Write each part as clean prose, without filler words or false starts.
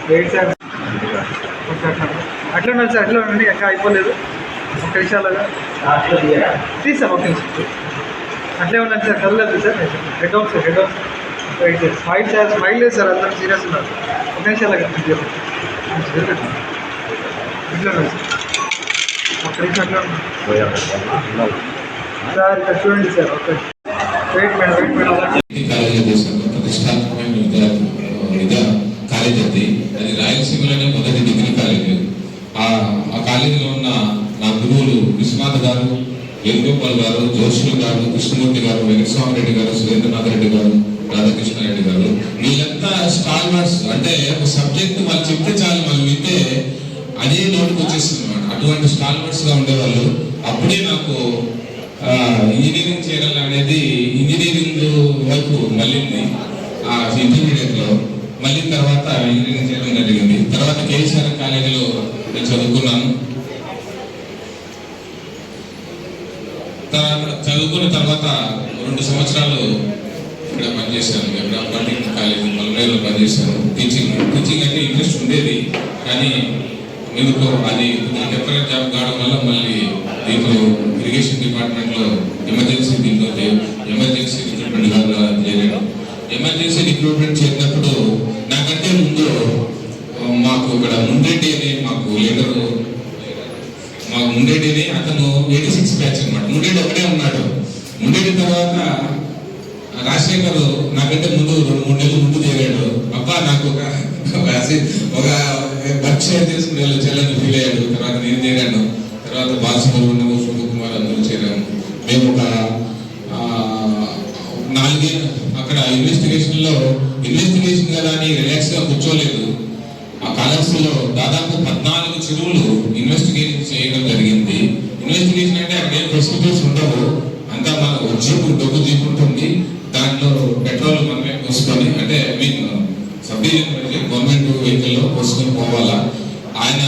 Wait sir అట్లా ఉండాలి sir, అట్లా ఉండండి, ఇంకా అయిపోలేదు. ఒక నిమిషాలుగా తీసాం, ఒక నిమిషం అట్లే ఉండండి సార్, కదలేదు sir. Head off sir, head off wait sir. Smile sir, smile లేదు సార్, అందరూ సీరియస్ ఉన్నారు. ఒక నిమిషాలుగా ఇట్లా ఉండాలి సార్, ఒక నిమిషం అట్లా ఉండాలి సార్. ఇక్కడ చూడండి సార్, ఒక wait madam, wait madam. College అది రాయలసీమలోనే మొదటి డిగ్రీ కాలేజ్. ఆ కాలేజీలో ఉన్న నా గురువులు విశ్వనాథ్ గారు, వేణుగోపాల్ గారు, జోషులు గారు, కృష్ణమూర్తి గారు, వెంకటస్వామి రెడ్డి గారు, సురేంద్రనాథ్ రెడ్డి గారు, రాధాకృష్ణారెడ్డి గారు, వీళ్ళంతా స్టాల్వర్స్. అంటే ఒక సబ్జెక్ట్ వాళ్ళు చెప్తే చాలు, వాళ్ళు వింటే అదే నోటికి వచ్చేస్తుంది అన్నమాట. అటువంటి స్టాల్వర్స్ గా ఉండేవాళ్ళు. అప్పుడే నాకు ఇంజనీరింగ్ చేయాలనేది ఇంజనీరింగ్ వైపు మళ్ళీంది. ఇంటర్మీడియట్ లో మళ్ళీ తర్వాత ఇంజనీరింగ్ చేయడం జరిగింది. తర్వాత కేసీఆర్ కాలేజీలో నేను చదువుకున్నాను. చదువుకున్న తర్వాత 2 సంవత్సరాలు ఇక్కడ పనిచేశాను. ఇక్కడ పాలిటెక్నిక్ కాలేజీ మలమేరులో పనిచేశాను. టీచింగ్ అంటే ఇంట్రెస్ట్ ఉండేది, కానీ ఎందుకో అది టెంపరీ జాబ్ కావడం వల్ల మళ్ళీ దీంట్లో ఇరిగేషన్ డిపార్ట్మెంట్లో ఎమర్జెన్సీ రిక్రూట్మెంట్ చేరాను. ఎమర్జెన్సీ రిక్రూట్మెంట్ చేసినప్పుడు నాకంటే ముందు మాకు ఇక్కడ ముండ్రెడ్డి అని మాకు లీడరు, మాకు ముండ్రెడ్డిని, అతను 86 బ్యాచ్ అనమాట. ముండ్రెడ్డి ఒకటే ఉన్నాడు. ముండ్రెడ్డి తర్వాత రాజశేఖర్ నాకంటే ముందు 2-3 నెలలు ముందు చేరాడు. అబ్బా నాకు ఒక బర్త్ షేర్ చేసుకుని చెల్లని ఫీల్ అయ్యాడు. తర్వాత నేను చేరాను. తర్వాత బాలసుబ్రహ్మణ్యం, శివకుమార్ అందరూ చేరాము. మేము ఒక 4 ఏళ్ళు అక్కడ ఇన్వెస్టిగేషన్ కదా అని రిలాక్స్ గా కూర్చోలేదు. ఆ కాలేజ్ లో దాదాపు 14 చెరువులు ఇన్వెస్టిగేషన్ చేయడం జరిగింది. ఇన్వెస్టిగేషన్ అంటే అక్కడ ఏం ఫెసిలిటీస్ ఉండవు, అంతా మన డబ్బు జీపు ఉంటుంది. దాంట్లో పెట్రోల్ మనమే పోసుకొని, అంటే సబ్ డివిజన్ గవర్నమెంట్ వెహికల్ లో పోసుకొని పోవాలా. ఆయన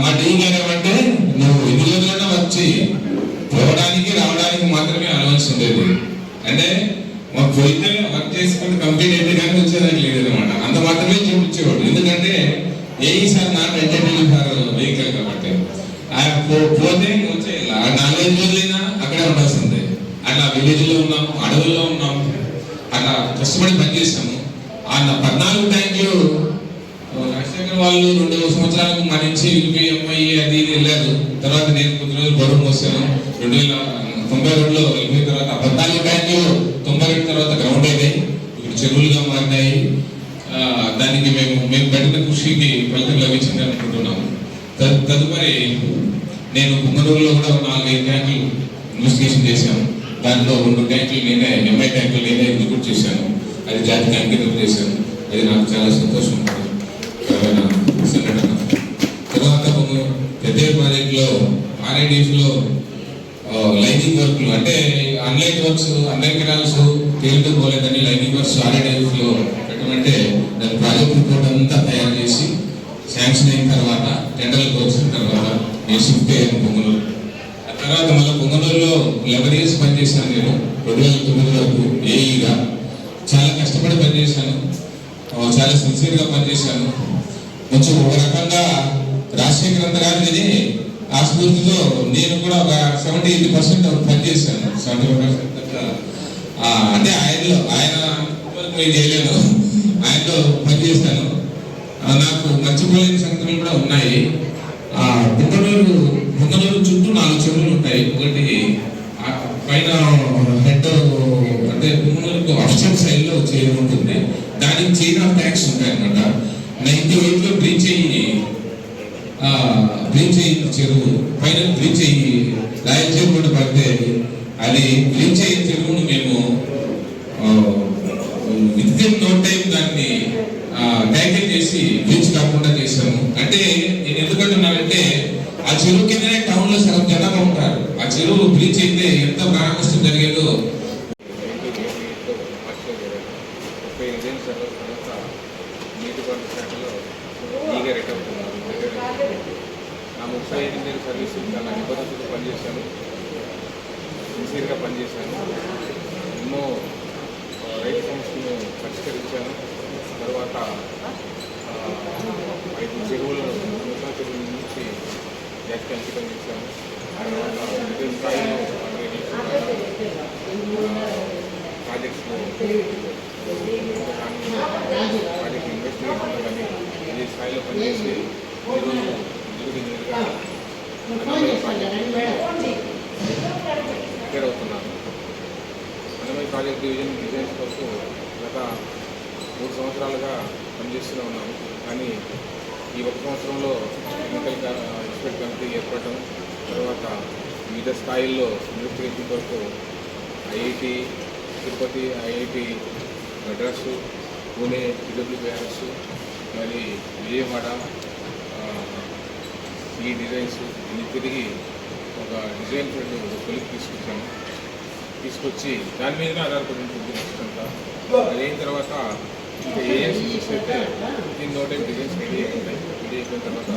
మా టీం గారు ఏమంటే, నువ్వు ఎన్ని రోజులైనా వచ్చి పోవడానికి రావడానికి మాత్రమే అలవన్స్ ఉండేది. అంటే మాకు పోయితే వర్క్ చేసుకుని కంప్లీట్ అయితే కానీ వచ్చేదానికి లేదనమాట. అంత మాత్రమే చూపించేవాడు. ఎందుకంటే AE sir not entertaining sir vehicle కాబట్టి ఆయన పోతే వచ్చేయాలి. 4-5 రోజులైనా అక్కడే ఉండాల్సిందే. అట్లా విలేజ్ లో ఉన్నాము, అడవుల్లో ఉన్నాము, అట్లా కష్టపడి పనిచేసాము. ఆ 14 ట్యాంకులు రాజశేఖర్ వాళ్ళు 2 సంవత్సరాలకు మరించి ఎంఐ అది ఇది వెళ్ళారు. తర్వాత నేను కొద్ది రోజులు బరువు మోసాను. 2092లో వెళ్ళిపోయిన తర్వాత 14 ట్యాంకులు 92 తర్వాత గ్రౌండ్ అయినాయి, ఇప్పుడు చెరువులుగా మారినాయి. దానికి మేము పెట్టిన కృషికి ఫలితం లభించింది అనుకుంటున్నాము. తదుపరి నేను పుంగనూరులో కూడా 4-5 ట్యాంకులు ఇన్వెస్టిగేషన్ చేశాను. దాంట్లో 2 ట్యాంకులు నేనే, ఎంఐ ట్యాంకులు నేనే ఎగ్జిక్యూట్ చేశాను. అది జాతికి అంకితం చేశాను. అది నాకు చాలా సంతోషం సంఘటన. తర్వాత పెద్ద ప్రాజెక్టులో RIDF లో లైనింగ్ వర్క్లు, అంటే అన్లైన్ వర్క్స్, అన్లైన్ కెనాల్స్ తేలితో పోలేదని లైనింగ్ వర్క్స్ RIDF లో పెట్టమంటే దాని ప్రాజెక్ట్ రిపోర్ట్ అంతా తయారు చేసి శాంక్షన్ అయిన తర్వాత టెండర్లకు వచ్చిన తర్వాత నేను షిఫ్ట్ అయ్యాను పొంగనూరు. ఆ తర్వాత మళ్ళీ పొంగనూరులో 11 years పనిచేశాను. నేను 2009 వరకు ఏఈగా చాలా కష్టపడి పనిచేశాను, చాలా సిన్సియర్గా పనిచేశాను. కొంచెం ఒక రకంగా రాజశేఖర్ అంత గారు విని ఆ స్ఫూర్తితో నేను కూడా ఒక 70-80% పనిచేశాను. 70% అంటే ఆయన నేను చేయలేను, ఆయనలో పనిచేశాను. నాకు మర్చిపోలేని సంగతులు కూడా ఉన్నాయి. పుంగనూరు చుట్టూ 4 చెరువులు ఉంటాయి. ఒకటి పైన హెడ్, అంటే పుంగనూరుకు అఫ్సర్ సైడ్ లో చెరువు ఉంటుంది. దానికి చైన్ ఆఫ్ ట్యాంక్స్ ఉంటాయి అన్నమాట. 98లో బ్రీచ్ అయ్యి చెరువు పైన బ్రీచ్ అయ్యి రాయలసీమ కూడా పడితే అది బ్రీచ్ అయ్యే చెరువును మేము వితిన్ నో టైం దాన్ని ట్యాకిల్ చేసి బ్రీచ్ కాకుండా చేశాము. అంటే నేను ఎందుకంటున్నానంటే ఆ చెరువు కిందనే టౌన్ లో సగం జనాభా ఉంటారు. ఆ చెరువు బ్రీచ్ అయితే ఎంత ప్రాణ కష్టం జరిగేదో 38 ఏళ్ళ తర్వాత నీటిపారుదల శాఖలో ఈగా రిటైర్ అవుతున్నాను. నా 38 ఏళ్ళ సర్వీస్ చాలా నిబద్ధతతో పనిచేశాను, సిన్సియర్గా పనిచేశాను. ఎన్నో రైతు సమస్యలను పరిష్కరించాను. తర్వాత 5 చెరువులను నూతన చెరువుల నుంచి జాతికి అంకితం చేశాను. తర్వాత వివిధ స్థాయిలో ప్రాజెక్ట్స్లో ప్రాజెక్ట్ ఇన్వెస్టిగేషన్లో కానీ ఈ స్థాయిలో పనిచేసి ఈరోజు ఇంజనీర్గా అన్నమయ్య ప్రిపేర్ అవుతున్నాను. అన్నమయ్య ప్రాజెక్ట్ డిజైన్స్ వరకు గత 3 సంవత్సరాలుగా పనిచేస్తూనే ఉన్నాము. కానీ ఈ 1 సంవత్సరంలో టెక్నికల్ ఎక్స్పర్ట్ కమిటీ ఏర్పడటం, తర్వాత వివిధ స్థాయిల్లో ఇన్వెస్టిగేషన్ వరకు IIT Tirupati, IIT Madras, Pune, TWPRS, మరి విజయవాడ ఈ డిజైన్స్ ఇన్ని తిరిగి ఒక డిజైన్ కొలికి తీసుకొచ్చి దాని మీదనే ఆధారపడి ఉంటుంది నెక్స్ట్ అంతా. అది అయిన తర్వాత ఇంకా ఏజెన్సీ చూస్తే దీని నోటే డిజైన్స్ రెడీ అయిపోతాయి. రెడీ అయిపోయిన తర్వాత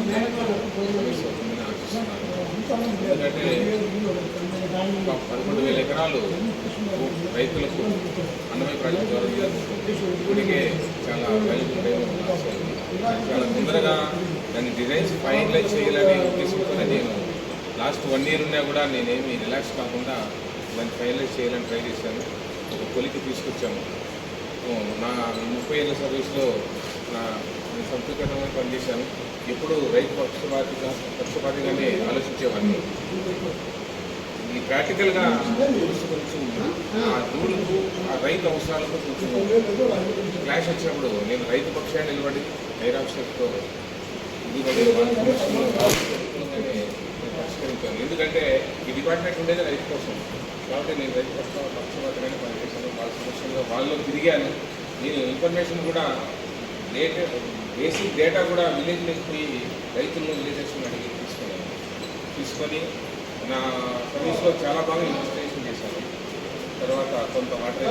సర్వీస్ అవుతుందని ఆశిస్తున్నాను. ఎందుకంటే 11,000 ఎకరాలు రైతులకు అన్నమయ్య ప్రాజెక్టు ద్వారా ఇప్పటికే చాలా వాల్యుబుల్ టైం చాలా తొందరగా దాన్ని డిజైన్స్ ఫైనలైజ్ చేయాలనే ఉద్దేశంతోనే నేను లాస్ట్ 1 year ఉన్నా కూడా నేనేమి రిలాక్స్ కాకుండా దాన్ని ఫైనలైజ్ చేయాలని ట్రై చేశాను. ఒక కొలికి తీసుకొచ్చాము. నా 30 ఏళ్ళ సర్వీస్లో నేను సంతృప్తికరంగా పనిచేశాను. ఎప్పుడు రైతు పక్షపాతిగానే ఆలోచించేవాడిని. ఈ ప్రాక్టికల్గా కొంచెం ఆ దూడుకు ఆ రైతు అవసరాలకు కొంచెం క్లాష్ వచ్చినప్పుడు నేను రైతు పక్షాన్ని నిలబడి హైర్ ఆఫీసర్తో ఇది పరిష్కరించాను. ఎందుకంటే ఈ డిపార్ట్మెంట్ ఉండేది రైతు కోసం, కాబట్టి నేను రైతు పక్షపాతంగానే పనిచేశాను. వాళ్ళ సమస్యల్లో వాళ్ళలో తిరిగాను. నేను ఇన్ఫర్మేషన్ కూడా బేసిక్ డేటా కూడా విలేజ్లోకి పోయి రైతులను విలేజెస్ని అడిగి తీసుకొని నా సర్వీస్లో చాలా బాగా ఇన్వెస్టిగేషన్ చేశాను. తర్వాత కొంత వాటర్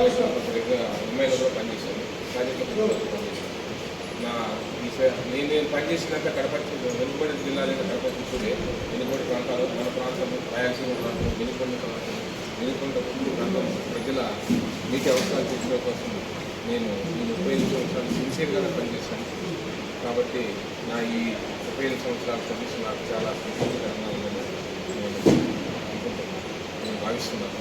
ఎమ్మెల్యేలో కూడా పనిచేశాను, ప్రాజెక్టులో పనిచేశాను. నేను పనిచేసినాక వెనుకబడి జిల్లాలైన కడప, చిత్తూరు, వెనుకబడి ప్రాంతాలు, మన ప్రాంతం, రాయలసీమ ప్రాంతం, వెనుకొండ ప్రాంతం, వెనుకొండ ప్రాంతం ప్రజల నీటి అవసరాలు తీర్చడం కోసం నేను ఈ 35 సంవత్సరాలు సిన్సియర్గానే పనిచేశాను. కాబట్టి నా ఈ 35 సంవత్సరాల సర్వీస్ నాకు చాలా సంతోషకరంగా ఉందని నేను భావిస్తున్నాను.